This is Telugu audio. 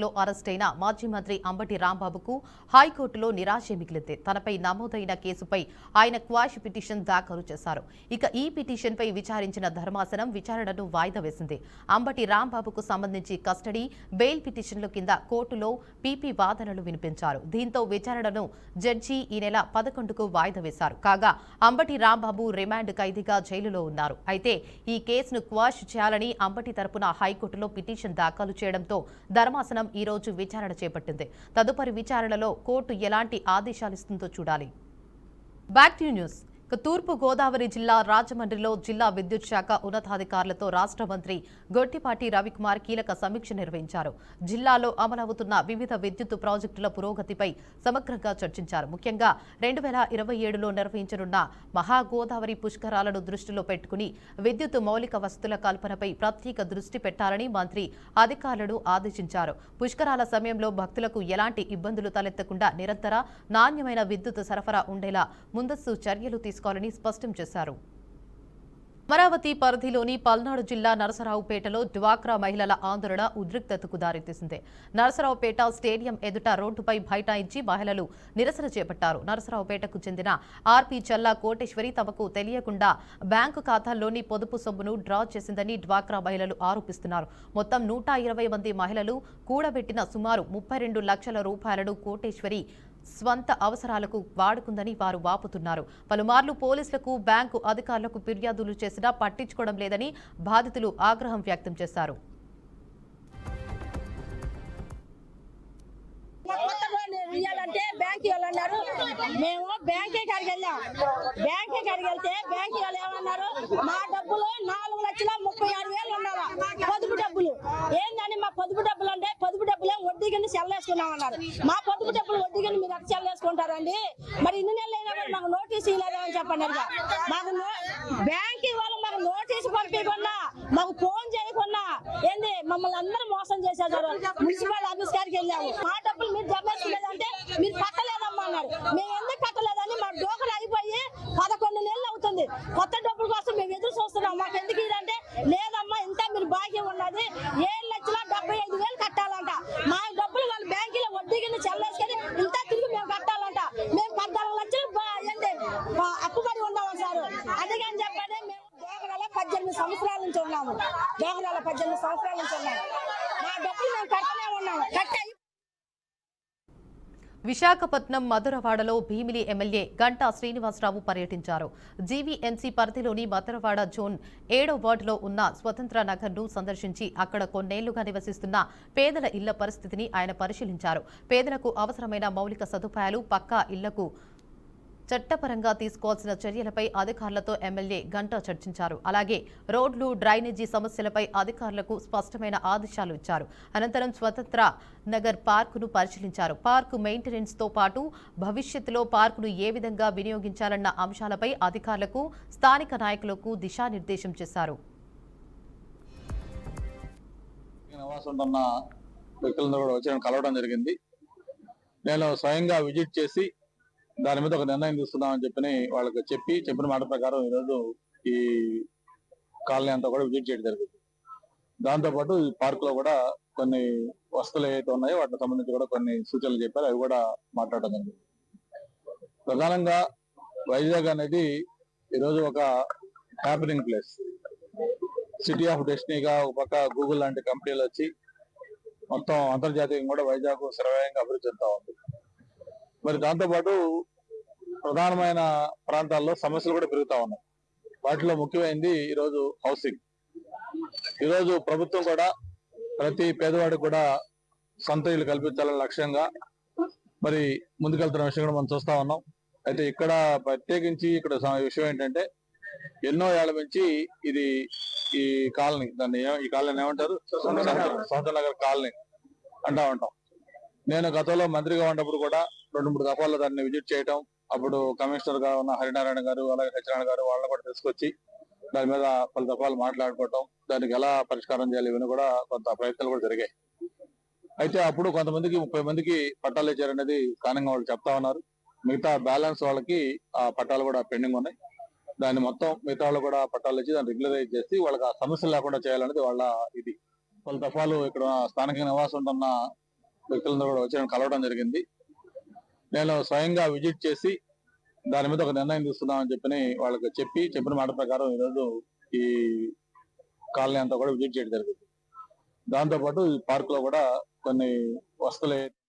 కేసులో అరెస్టైన మాజీ మంత్రి అంబటి రాంబాబుకు హైకోర్టులో నిరాశే మిగిలింది. తనపై నమోదైన కేసుపై ఆయన క్వాష్ పిటిషన్ దాఖలు చేశారు. ఇక ఈ పిటిషన్పై విచారించిన ధర్మాసనం విచారణను వాయిదా వేసింది. అంబటి రాంబాబుకు సంబంధించి కస్టడీ, బెయిల్ పిటిషన్ల కింద కోర్టులో పీపీ వాదనలు వినిపించారు. దీంతో విచారణను జడ్జి ఈ నెల 11కు వాయిదా వేశారు. కాగా అంబటి రాంబాబు రిమాండ్ ఖైదీగా జైలులో ఉన్నారు. అయితే ఈ కేసును క్వాష్ చేయాలని అంబటి తరపున హైకోర్టులో పిటిషన్ దాఖలు చేయడంతో ధర్మాసనం ఈ రోజు విచారణ చేపట్టింది. తదుపరి విచారణలో కోర్టు ఎలాంటి ఆదేశాలిస్తుందో చూడాలి. Back to news. తూర్పు గోదావరి జిల్లా రాజమండ్రిలో జిల్లా విద్యుత్ శాఖ ఉన్నతాధికారులతో రాష్ట్ర మంత్రి గొట్టిపాటి రవికుమార్ కీలక సమీక్ష నిర్వహించారు. జిల్లాలో అమలవుతున్న వివిధ విద్యుత్ ప్రాజెక్టుల పురోగతిపై సమగ్రంగా చర్చించారు. ముఖ్యంగా 2027లో నిర్వహించనున్న మహాగోదావరి పుష్కరాలను దృష్టిలో పెట్టుకుని విద్యుత్ మౌలిక వసతుల కల్పనపై ప్రత్యేక దృష్టి పెట్టాలని మంత్రి అధికారులను ఆదేశించారు. పుష్కరాల సమయంలో భక్తులకు ఎలాంటి ఇబ్బందులు తలెత్తకుండా నిరంతర నాణ్యమైన విద్యుత్ సరఫరా ఉండేలా ముందస్తు చర్యలు తీసుకోవాలని స్పష్టం చేశారు. అమరావతి పరిధిలోని పల్నాడు జిల్లా నరసరావుపేటలో డ్వాక్రా మహిళల ఆందోళన ఉద్రిక్తతకు దారితీసింది. నరసరావుపేట స్టేడియం ఎదుట రోడ్డుపై బైఠాయించి మహిళలు నిరసన చేపట్టారు. నరసరావుపేటకు చెందిన ఆర్పి చల్లా కోటేశ్వరి తమకు తెలియకుండా బ్యాంకు ఖాతాల్లోని పొదుపు సొమ్మును డ్రా చేసిందని డ్వాక్రా మహిళలు ఆరోపిస్తున్నారు. మొత్తం 120 మంది మహిళలు కూడబెట్టిన సుమారు 32 లక్షల రూపాయలను కోటేశ్వరి స్వంత అవసరాలకు వాడుకుందని వారు వాపుతున్నారు. పలుమార్లు పోలీసులకు, బ్యాంకు అధికారులకు ఫిర్యాదులు చేసినా పట్టించుకోవడం లేదని బాధితులు ఆగ్రహం వ్యక్తం చేశారు. ఇయ్యాలంటే బ్యాంక్ వాళ్ళు అన్నారు, మేము బ్యాంకే కాడికి వెళ్ళాం. బ్యాంకే కాడికి వెళ్తే బ్యాంక్ వాళ్ళు ఏమన్నారు, మా డబ్బులు 4,36,000 ఉండాలా పొదుపు డబ్బులు. ఏందని మా పొదుపు డబ్బులు అంటే పొదుపు డబ్బులే వడ్డీ కింద చెల్లేసుకున్నాం అన్నారు. మా పొదుపు డబ్బులు వడ్డీ కింద మీరు అక్కడ చెల్లేసుకుంటారండి? మరి ఇన్ని నెలలు అయినా కూడా మాకు నోటీసు ఇవ్వలేదని చెప్పండి. మాకు బ్యాంక్ వాళ్ళు మాకు నోటీసు పంపించకుండా, మాకు ఫోన్ చేయకుండా ఏంది మమ్మల్ని అందరూ మోసం చేసేసారు. మున్సిపల్ ఆఫీస్ గారికి వెళ్ళాము, మా డబ్బులు మీరు జమేసుకునేదంటే మీరు కట్టలేదమ్మా అన్నారు. మేము ఎందుకు కట్టలేదని మా డోకలు అయిపోయి 11 నెలలు అవుతుంది. కొత్త డబ్బుల కోసం మేము ఎదురు చూస్తున్నాం. మాకు ఎందుకు ఇదంటే లేదమ్మా ఇంత మీరు భాగ్యం ఉన్నది 7,75,000 కట్టాలంట. మా డబ్బులు వాళ్ళు బ్యాంకులో వడ్డీ కింద చెల్లేసుకొని ఇంత తిరిగి మేము కట్టాలంట. మేము 14 లక్షలు అప్పుబడి ఉన్నాము సార్. అందుకని చెప్పండి మేము డోకరాల 18 సంవత్సరాల నుంచి ఉన్నాము. డోకరాల 18 సంవత్సరాల నుంచి ఉన్నాము. మా డబ్బులు మేము కట్టనే ఉన్నాము. విశాఖపట్నం మధురవాడలో భీమిలి ఎమ్మెల్యే గంటా శ్రీనివాసరావు పర్యటించారు. జీవీఎంసీ పరిధిలోని మధురవాడ జోన్ 7వ వార్డులో ఉన్న స్వతంత్ర నగర్ను సందర్శించి అక్కడ కొన్నేళ్లుగా నివసిస్తున్న పేదల ఇళ్ల పరిస్థితిని ఆయన పరిశీలించారు. పేదలకు అవసరమైన మౌలిక సదుపాయాలు, పక్కా ఇళ్లకు చట్టపరంగా తీసుకోవాల్సిన చర్యలపై అధికారులతో ఎమ్మెల్యే గంటా చర్చించారు. అలాగే రోడ్లు, డ్రైనేజీ సమస్యలపై అధికారులకు స్పష్టమైన ఆదేశాలు ఇచ్చారు. అనంతరం స్వతంత్ర నగర్ పార్కును పరిశీలించారు. పార్కు మెయింటెనెన్స్ తో పాటు భవిష్యత్తులో పార్కును ఏ విధంగా వినియోగించాలన్న అంశాలపై అధికారులకు, స్థానిక నాయకులకు దిశానిర్దేశం చేశారు. కలవడం జరిగింది. నేను స్వయంగా విజిట్ చేసి దాని మీద ఒక నిర్ణయం తీసుకుందామని వాళ్ళకి చెప్పిన మాట ప్రకారం ఈరోజు ఈ కాలనీ అంతా కూడా విజిట్ చేయడం జరిగింది. దాంతోపాటు ఈ పార్క్ లో కూడా కొన్ని వస్తువులు ఏవైతే ఉన్నాయో వాటికి సంబంధించి కూడా కొన్ని సూచనలు చెప్పారు. అవి కూడా మాట్లాడడం జరిగింది. ప్రధానంగా వైజాగ్ అనేది ఈరోజు ఒక హ్యాపెనింగ్ ప్లేస్, సిటీ ఆఫ్ డెస్టినీగా ఒక పక్క గూగుల్ లాంటి కంపెనీలు వచ్చి మొత్తం అంతర్జాతీయంగా కూడా వైజాగ్ శ్రవ్యంగా అభివృద్ధి చెందుతా ఉంది. మరి దాంతోపాటు ప్రధానమైన ప్రాంతాల్లో సమస్యలు కూడా పెరుగుతా ఉన్నాయి. వాటిలో ముఖ్యమైనది ఈరోజు హౌసింగ్. ఈరోజు ప్రభుత్వం కూడా ప్రతి పేదవాడికి కూడా సొంత ఇల్లు కల్పించాలనే లక్ష్యంగా మరి ముందుకెళ్తున్న విషయం కూడా మనం చూస్తా ఉన్నాం. అయితే ఇక్కడ ప్రత్యేకించి ఇక్కడ విషయం ఏంటంటే ఎన్నో ఏళ్ల నుంచి ఇది ఈ కాలనీ ఈ కాలనీ ఏమంటారు, స్వతంత్ర నగర్ కాలనీ అంటా ఉంటాం. నేను గతంలో మంత్రిగా ఉన్నప్పుడు కూడా 2-3 దఫాల్లో దాన్ని విజిట్ చేయటం, అప్పుడు కమిషనర్ గా ఉన్న హరినారాయణ గారు, అలాగే సత్యనారాయణ గారు వాళ్ళని కూడా తీసుకొచ్చి దాని మీద పలు దఫాలు మాట్లాడుకోవటం, దానికి ఎలా పరిష్కారం చేయాలి ఇవన్నీ కూడా కొంత ప్రయత్నాలు కూడా జరిగాయి. అయితే అప్పుడు కొంతమందికి 30 మందికి పట్టాలు ఇచ్చారనేది స్థానికంగా వాళ్ళు చెప్తా ఉన్నారు. మిగతా బ్యాలెన్స్ వాళ్ళకి ఆ పట్టాలు కూడా పెండింగ్ ఉన్నాయి. దాన్ని మొత్తం మిగతా వాళ్ళు కూడా పట్టాలు ఇచ్చి దాన్ని రెగ్యులరైజ్ చేసి వాళ్ళకి ఆ సమస్యలు లేకుండా చేయాలనేది వాళ్ళ ఇది. పలు దఫాలు ఇక్కడ స్థానిక నివాసం ఉంటున్న వ్యక్తులందరూ కూడా వచ్చి నన్ను కలవడం జరిగింది. నేను స్వయంగా విజిట్ చేసి దాని మీద ఒక నిర్ణయం తీసుకుందామని వాళ్ళకి చెప్పిన మాట ప్రకారం ఈరోజు ఈ కాలనీ అంతా కూడా విజిట్ చేయడం జరిగింది. దాంతో పాటు ఈ పార్క్ లో కూడా కొన్ని వస్తువులు